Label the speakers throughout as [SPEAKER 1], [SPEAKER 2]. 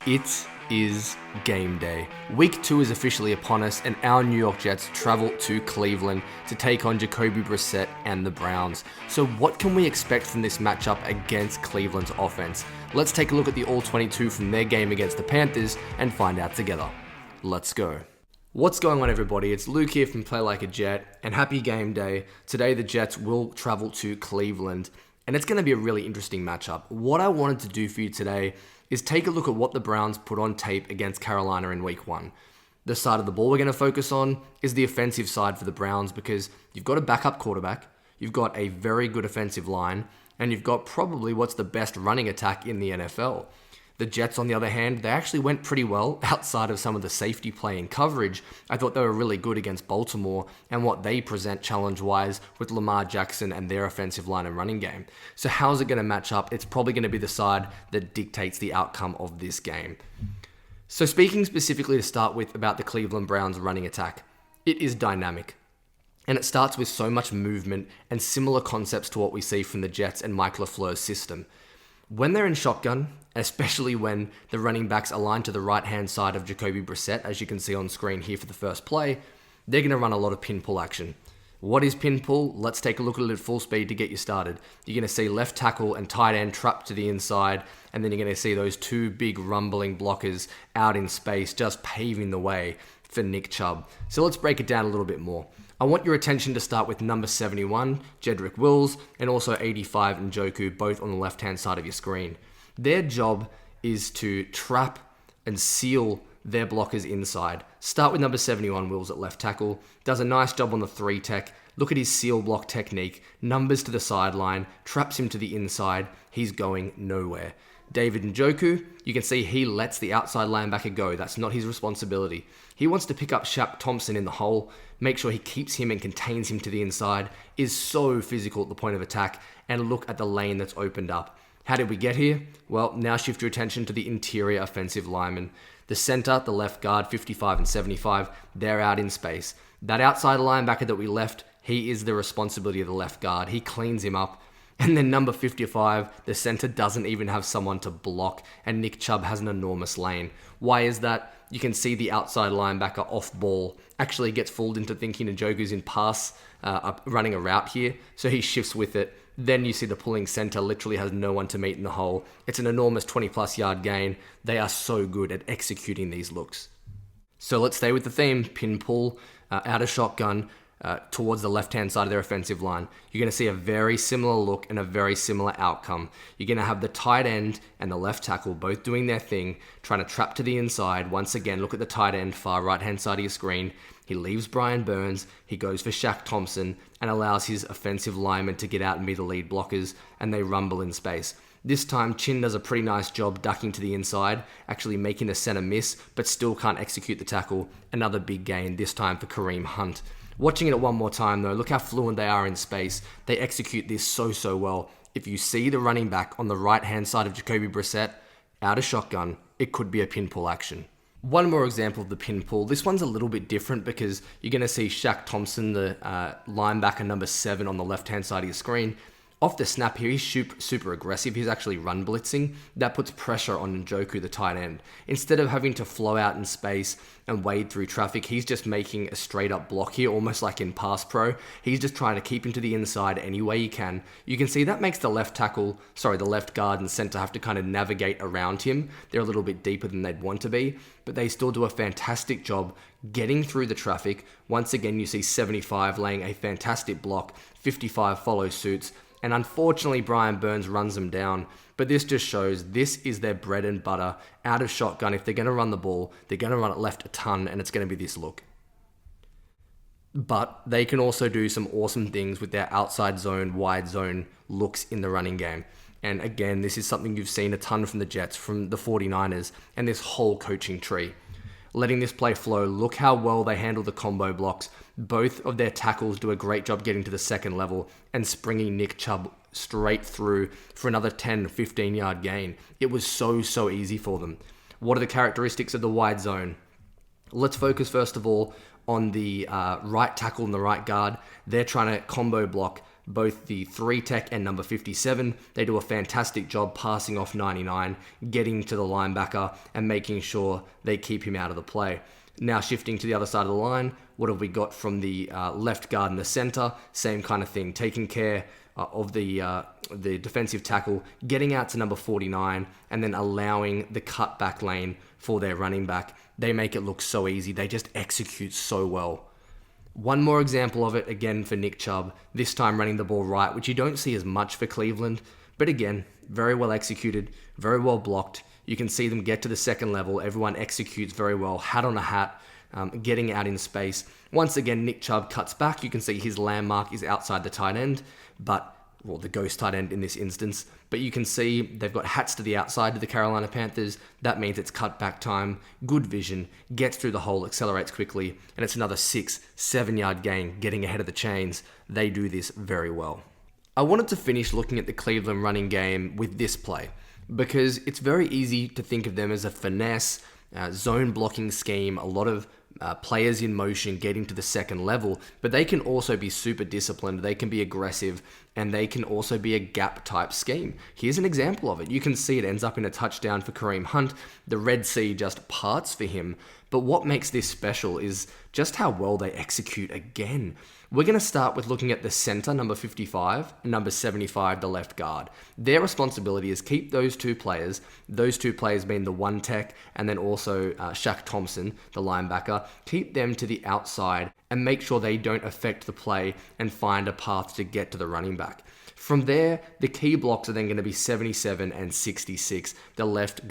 [SPEAKER 1] It is game day. Week 2 is officially upon us, and our New York Jets travel to Cleveland to take on Jacoby Brissett and the Browns. So what can we expect from this matchup against Cleveland's offense? Let's take a look at the All-22 from their game against the Panthers and find out together. Let's go. What's going on, everybody? It's Luke here from Play Like a Jet, and happy game day. Today the Jets will travel to Cleveland, and it's going to be a really interesting matchup. What I wanted to do for you today is take a look at what the Browns put on tape against Carolina in week 1. The side of the ball we're going to focus on is the offensive side for the Browns, because you've got a backup quarterback, you've got a very good offensive line, and you've got probably what's the best running attack in the NFL. The Jets, on the other hand, they actually went pretty well outside of some of the safety play and coverage. I thought they were really good against Baltimore and what they present challenge-wise with Lamar Jackson and their offensive line and running game. So how's it going to match up? It's probably going to be the side that dictates the outcome of this game. So speaking specifically to start with about the Cleveland Browns running attack, it is dynamic. And it starts with so much movement and similar concepts to what we see from the Jets and Mike LaFleur's system. When they're in shotgun, especially when the running backs align to the right-hand side of Jacoby Brissett, as you can see on screen here for the first play, they're going to run a lot of pin-pull action. What is pin-pull? Let's take a look at it at full speed to get you started. You're going to see left tackle and tight end trapped to the inside, and then you're going to see those two big rumbling blockers out in space, just paving the way for Nick Chubb. So let's break it down a little bit more. I want your attention to start with number 71, Jedrick Wills, and also 85, Njoku, both on the left-hand side of your screen. Their job is to trap and seal their blockers inside. Start with number 71, Wills at left tackle. Does a nice job on the 3 tech. Look at his seal block technique. Numbers to the sideline. Traps him to the inside. He's going nowhere. David Njoku, you can see he lets the outside linebacker go. That's not his responsibility. He wants to pick up Shaq Thompson in the hole, make sure he keeps him and contains him to the inside, is so physical at the point of attack, and look at the lane that's opened up. How did we get here? Well, now shift your attention to the interior offensive linemen. The center, the left guard, 55 and 75, they're out in space. That outside linebacker that we left, he is the responsibility of the left guard. He cleans him up. And then number 55, the center doesn't even have someone to block, and Nick Chubb has an enormous lane. Why is that? You can see the outside linebacker off ball actually gets fooled into thinking Njoku's in pass, running a route here, so he shifts with it. Then you see the pulling center literally has no one to meet in the hole. It's an enormous 20-plus yard gain. They are so good at executing these looks. So let's stay with the theme, pin pull, out of shotgun, towards the left-hand side of their offensive line. You're going to see a very similar look and a very similar outcome. You're going to have the tight end and the left tackle both doing their thing, trying to trap to the inside. Once again, look at the tight end, far right-hand side of your screen. He leaves Brian Burns, he goes for Shaq Thompson, and allows his offensive linemen to get out and be the lead blockers, and they rumble in space. This time, Chin does a pretty nice job ducking to the inside, actually making the center miss, but still can't execute the tackle. Another big gain, this time for Kareem Hunt. Watching it one more time though, look how fluent they are in space. They execute this so well. If you see the running back on the right-hand side of Jacoby Brissett, out of shotgun, it could be a pin pull action. One more example of the pin pull. This one's a little bit different because you're going to see Shaq Thompson, the linebacker number 7 on the left-hand side of your screen. Off the snap here, he's super aggressive. He's actually run blitzing. That puts pressure on Njoku, the tight end. Instead of having to flow out in space and wade through traffic, he's just making a straight up block here, almost like in pass pro. He's just trying to keep him to the inside any way he can. You can see that makes the left guard and center have to kind of navigate around him. They're a little bit deeper than they'd want to be, but they still do a fantastic job getting through the traffic. Once again, you see 75 laying a fantastic block, 55 follow suits, and unfortunately, Brian Burns runs them down. But this just shows this is their bread and butter. Out of shotgun, if they're going to run the ball, they're going to run it left a ton, and it's going to be this look. But they can also do some awesome things with their outside zone, wide zone looks in the running game. And again, this is something you've seen a ton from the Jets, from the 49ers, and this whole coaching tree. Letting this play flow, look how well they handle the combo blocks. Both of their tackles do a great job getting to the second level and springing Nick Chubb straight through for another 10, 15 yard gain. It was so easy for them. What are the characteristics of the wide zone? Let's focus first of all on the right tackle and the right guard. They're trying to combo block both the 3-tech and number 57. They do a fantastic job passing off 99, getting to the linebacker and making sure they keep him out of the play. Now shifting to the other side of the line, what have we got from the left guard and the center? Same kind of thing, taking care of the defensive tackle, getting out to number 49, and then allowing the cutback lane for their running back. They make it look so easy. They just execute so well. One more example of it, again for Nick Chubb, this time running the ball right, which you don't see as much for Cleveland, but again, very well executed, very well blocked. You can see them get to the second level. Everyone executes very well, hat on a hat, getting out in space. Once again, Nick Chubb cuts back. You can see his landmark is outside the tight end, the ghost tight end in this instance. But you can see they've got hats to the outside of the Carolina Panthers. That means it's cut back time, good vision, gets through the hole, accelerates quickly, and it's another 6-7 yard gain, getting ahead of the chains. They do this very well. I wanted to finish looking at the Cleveland running game with this play, because it's very easy to think of them as a finesse, zone blocking scheme, a lot of players in motion getting to the second level, but they can also be super disciplined, they can be aggressive, and they can also be a gap type scheme. Here's an example of it. You can see it ends up in a touchdown for Kareem Hunt. The Red Sea just parts for him, but what makes this special is just how well they execute again. We're going to start with looking at the center, number 55, and number 75, the left guard. Their responsibility is keep those two players being the 1-tech, and then also Shaq Thompson, the linebacker, keep them to the outside and make sure they don't affect the play and find a path to get to the running back. From there, the key blocks are then going to be 77 and 66, the right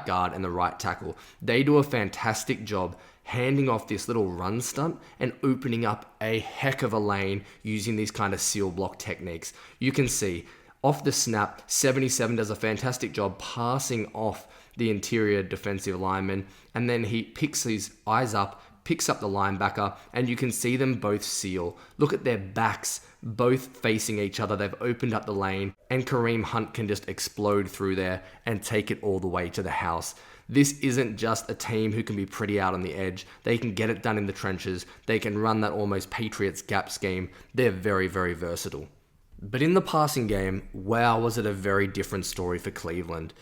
[SPEAKER 1] guard and the right tackle. They do a fantastic job handing off this little run stunt and opening up a heck of a lane using these kind of seal block techniques. You can see off the snap, 77 does a fantastic job passing off the interior defensive lineman, and then he picks his eyes up, picks up the linebacker, and you can see them both seal. Look at their backs, both facing each other. They've opened up the lane, and Kareem Hunt can just explode through there and take it all the way to the house. This isn't just a team who can be pretty out on the edge. They can get it done in the trenches. They can run that almost Patriots gap scheme. They're very, very versatile. But in the passing game, wow, was it a very different story for Cleveland.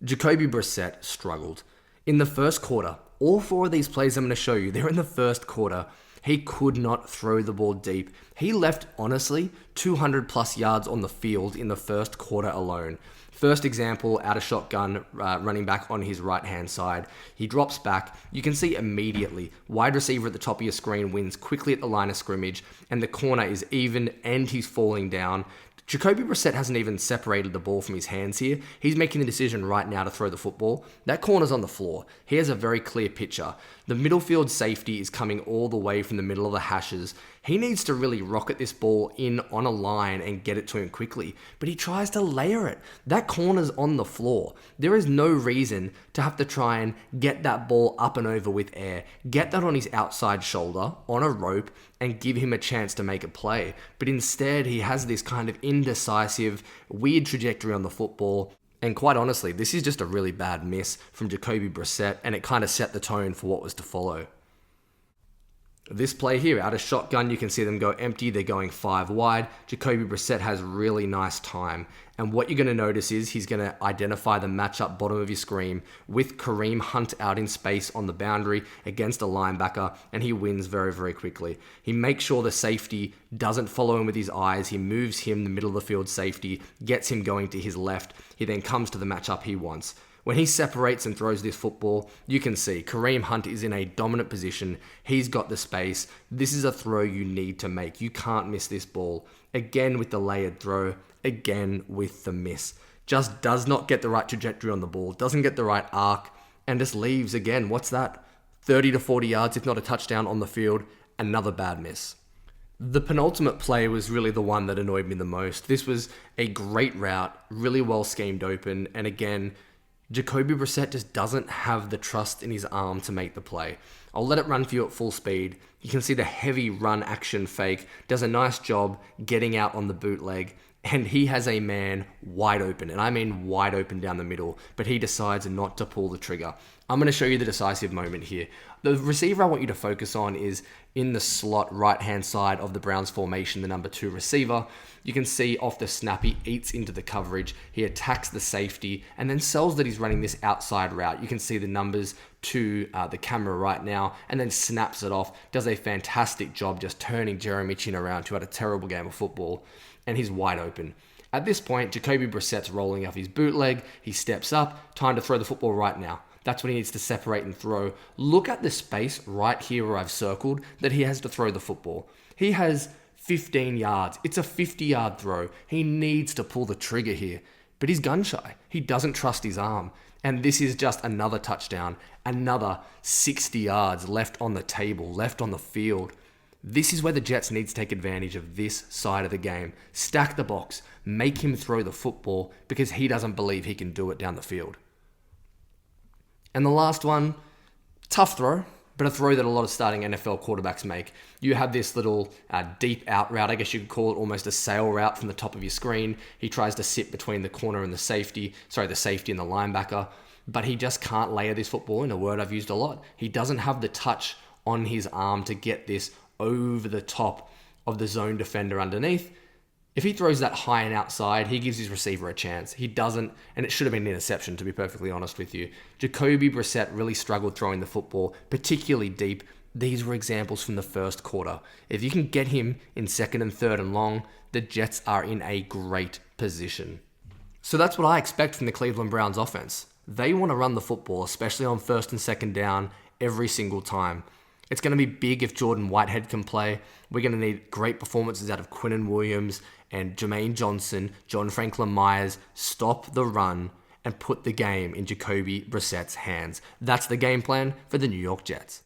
[SPEAKER 1] Jacoby Brissett struggled. In the first quarter, all 4 of these plays I'm going to show you, they're in the first quarter. He could not throw the ball deep. He left, honestly, 200 plus yards on the field in the first quarter alone. First example, out of shotgun, running back on his right-hand side. He drops back. You can see immediately, wide receiver at the top of your screen wins quickly at the line of scrimmage, and the corner is even, and he's falling down. Jacoby Brissett hasn't even separated the ball from his hands here. He's making the decision right now to throw the football. That corner's on the floor. He has a very clear picture. The middle field safety is coming all the way from the middle of the hashes. He needs to really rocket this ball in on a line and get it to him quickly, but he tries to layer it. That corner's on the floor. There is no reason to have to try and get that ball up and over with air, get that on his outside shoulder, on a rope, and give him a chance to make a play. But instead, he has this kind of indecisive, weird trajectory on the football. And quite honestly, this is just a really bad miss from Jacoby Brissett, and it kind of set the tone for what was to follow. This play here, out of shotgun, you can see them go empty. They're going 5 wide. Jacoby Brissett has really nice time. And what you're going to notice is he's going to identify the matchup bottom of your screen with Kareem Hunt out in space on the boundary against a linebacker, and he wins very, very quickly. He makes sure the safety doesn't follow him with his eyes. He moves him the middle of the field safety, gets him going to his left. He then comes to the matchup he wants. When he separates and throws this football, you can see Kareem Hunt is in a dominant position. He's got the space. This is a throw you need to make. You can't miss this ball. Again with the layered throw, again with the miss. Just does not get the right trajectory on the ball, doesn't get the right arc, and just leaves again. What's that? 30 to 40 yards, if not a touchdown on the field. Another bad miss. The penultimate play was really the one that annoyed me the most. This was a great route, really well schemed open, and again, Jacoby Brissett just doesn't have the trust in his arm to make the play. I'll let it run for you at full speed. You can see the heavy run action fake. Does a nice job getting out on the bootleg. and he has a man wide open, and I mean wide open down the middle, but he decides not to pull the trigger. I'm going to show you the decisive moment here. The receiver I want you to focus on is in the slot right-hand side of the Browns formation, the number 2 receiver. You can see off the snap, he eats into the coverage, he attacks the safety, and then sells that he's running this outside route. You can see the numbers to the camera right now, and then snaps it off. Does a fantastic job just turning Jeremy Chin around, who had a terrible game of football, and he's wide open. At this point, Jacoby Brissett's rolling off his bootleg. He steps up, time to throw the football right now. That's when he needs to separate and throw. Look at the space right here where I've circled that he has to throw the football. He has 15 yards. It's a 50-yard throw. He needs to pull the trigger here, but he's gun shy. He doesn't trust his arm. And this is just another touchdown, another 60 yards left on the table, left on the field. This is where the Jets need to take advantage of this side of the game. Stack the box, make him throw the football because he doesn't believe he can do it down the field. And the last one, tough throw, but a throw that a lot of starting NFL quarterbacks make. You have this little deep out route, I guess you could call it almost a sail route from the top of your screen. He tries to sit between the corner and the safety and the linebacker, but he just can't layer this football, in a word I've used a lot. He doesn't have the touch on his arm to get this over the top of the zone defender underneath. If he throws that high and outside, he gives his receiver a chance. He doesn't, and it should have been an interception, to be perfectly honest with you. Jacoby Brissett really struggled throwing the football, particularly deep. These were examples from the first quarter. If you can get him in second and third and long, the Jets are in a great position. So that's what I expect from the Cleveland Browns offense. They want to run the football, especially on first and second down, every single time. It's going to be big if Jordan Whitehead can play. We're going to need great performances out of Quinnen Williams and Jermaine Johnson, John Franklin Myers. Stop the run and put the game in Jacoby Brissett's hands. That's the game plan for the New York Jets.